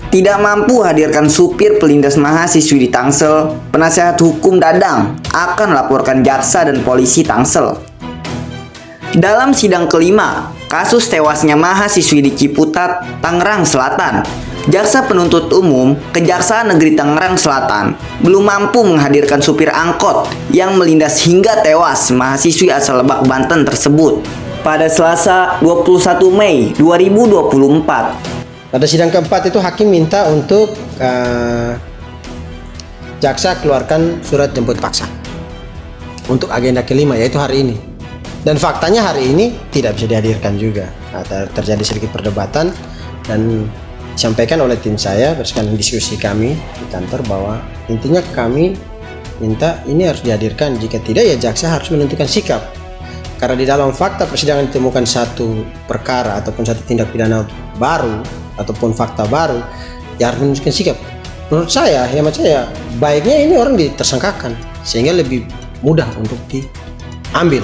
Tidak mampu hadirkan supir pelindas mahasiswi di Tangsel, penasehat hukum Dadang akan laporkan jaksa dan polisi Tangsel. Dalam sidang kelima, kasus tewasnya mahasiswi di Ciputat, Tangerang Selatan, Jaksa Penuntut Umum Kejaksaan Negeri Tangerang Selatan belum mampu menghadirkan supir angkot yang melindas hingga tewas mahasiswi asal Lebak, Banten tersebut pada Selasa 21 Mei 2024. Pada sidang keempat itu hakim minta untuk jaksa keluarkan surat jemput paksa untuk agenda kelima, yaitu hari ini. Dan faktanya hari ini tidak bisa dihadirkan juga. Terjadi sedikit perdebatan dan disampaikan oleh tim saya berdasarkan diskusi kami di kantor bahwa intinya kami minta ini harus dihadirkan. Jika tidak, ya jaksa harus menentukan sikap. Karena di dalam fakta persidangan ditemukan satu perkara ataupun satu tindak pidana baru ataupun fakta baru, ya harus menunjukkan sikap. Menurut saya, hemat saya, baiknya ini orang ditersangkakan sehingga lebih mudah untuk diambil.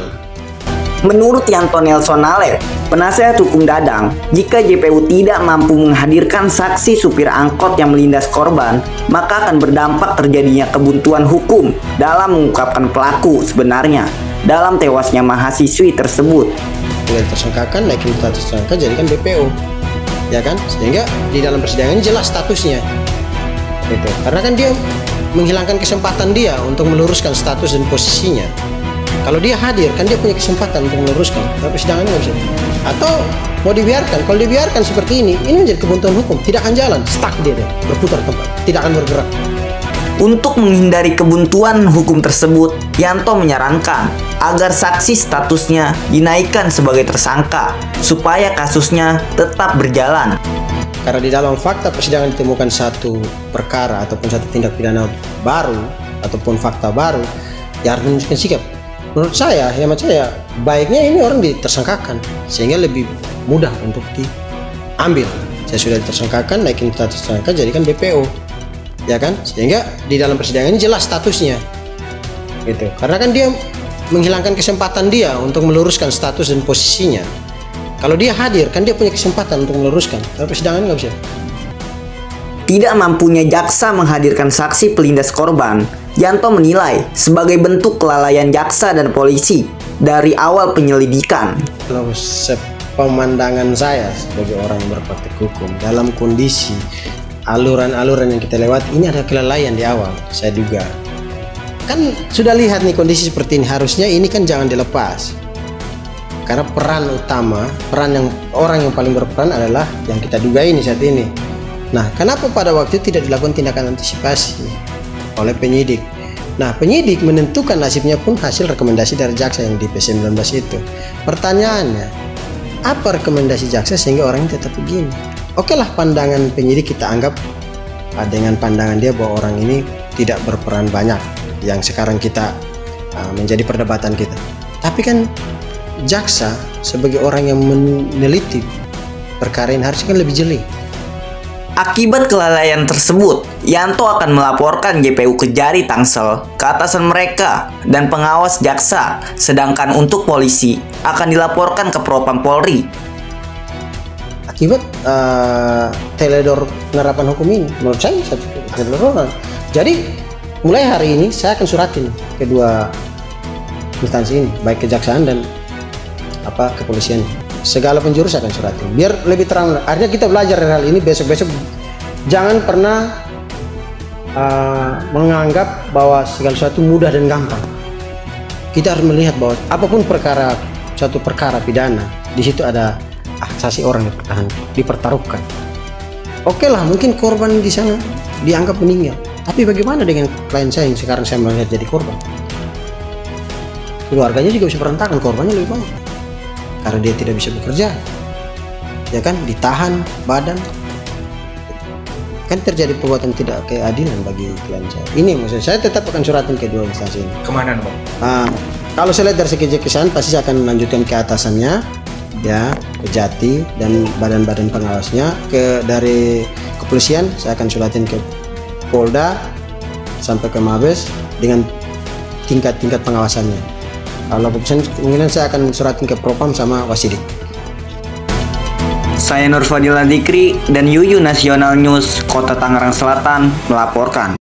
Menurut Yanto Nelson Nalet, penasehat hukum Dadang, jika JPU tidak mampu menghadirkan saksi supir angkot yang melindas korban, maka akan berdampak terjadinya kebuntuan hukum dalam mengungkapkan pelaku sebenarnya dalam tewasnya mahasiswi tersebut. Dengan tersangkakan, naikin status tersangka jadikan BPO. Ya kan, sehingga di dalam persidangan jelas statusnya gitu. Karena kan dia menghilangkan kesempatan dia untuk meluruskan status dan posisinya. Kalau dia hadir kan dia punya kesempatan untuk meluruskan, tapi persidangan nggak bisa. Atau mau dibiarkan, kalau dibiarkan seperti ini menjadi kebuntuan hukum, tidak akan jalan, stuck dia deh, berputar tempat, tidak akan bergerak. Untuk menghindari kebuntuan hukum tersebut, Yanto menyarankan agar saksi statusnya dinaikkan sebagai tersangka supaya kasusnya tetap berjalan. Karena di dalam fakta persidangan ditemukan satu perkara ataupun satu tindak pidana baru ataupun fakta baru, ya harus menunjukkan sikap. Menurut saya, hemat saya, baiknya ini orang ditersangkakan sehingga lebih mudah untuk diambil. Saya sudah ditersangkakan, naikin status tersangka jadikan BPO. Ya kan, sehingga di dalam persidangan ini jelas statusnya gitu. Karena kan dia menghilangkan kesempatan dia untuk meluruskan status dan posisinya. Kalau dia hadir kan dia punya kesempatan untuk meluruskan, tapi persidangan nggak bisa. Tidak mampunya jaksa menghadirkan saksi pelindas korban, Yanto menilai sebagai bentuk kelalaian jaksa dan polisi dari awal penyelidikan. Kalau pemandangan saya sebagai orang yang berpraktik hukum dalam kondisi aluran-aluran yang kita lewati ini ada kelalaian di awal, saya duga. Kan sudah lihat nih kondisi seperti ini, harusnya ini kan jangan dilepas. Karena peran utama, orang yang paling berperan adalah yang kita duga ini saat ini. Nah, kenapa pada waktu itu tidak dilakukan tindakan antisipasi oleh penyidik? Nah, penyidik menentukan nasibnya pun hasil rekomendasi dari jaksa yang di P19 itu. Pertanyaannya, apa rekomendasi jaksa sehingga orang ini tetap begini? Oke lah, pandangan penyidik kita anggap dengan pandangan dia bahwa orang ini tidak berperan banyak yang sekarang kita menjadi perdebatan kita. Tapi kan jaksa sebagai orang yang meneliti perkara ini harusnya kan lebih jeli. Akibat kelalaian tersebut, Yanto akan melaporkan JPU Kejari Tangsel ke atasan mereka dan pengawas jaksa, sedangkan untuk polisi akan dilaporkan ke Propam Polri. Akibat teledor penerapan hukum ini, menurut saya satu teledor. Jadi mulai hari ini saya akan suratin kedua instansi ini, baik kejaksaan dan kepolisian. Segala penjuru saya akan suratin biar lebih terang. Artinya kita belajar dari hal ini, besok-besok jangan pernah menganggap bahwa segala sesuatu mudah dan gampang. Kita harus melihat bahwa apapun suatu perkara pidana, di situ ada asasi orang yang dipertaruhkan. Oke lah, mungkin korban di sana dianggap meninggal, tapi bagaimana dengan klien saya yang sekarang saya melihat jadi korban? Keluarganya juga bisa berantakan, korbannya lebih banyak karena dia tidak bisa bekerja, ya kan, ditahan badan, kan terjadi perbuatan tidak keadilan bagi klien saya. Ini maksud saya tetap akan suratin kedua instansi ini. Kemana Bang? Kalau saya lihat dari segi kejaksaan pasti saya akan melanjutkan ke atasannya, ya, Kejati dan badan-badan pengawasnya. Dari kepolisian saya akan suratin ke Polda sampai ke Mabes dengan tingkat-tingkat pengawasannya. Kalau kepolisian kemungkinan saya akan suratin ke Propam sama Wasidik. Saya Nur Fadila Dikri dan Yuyu Nasional News Kota Tangerang Selatan melaporkan.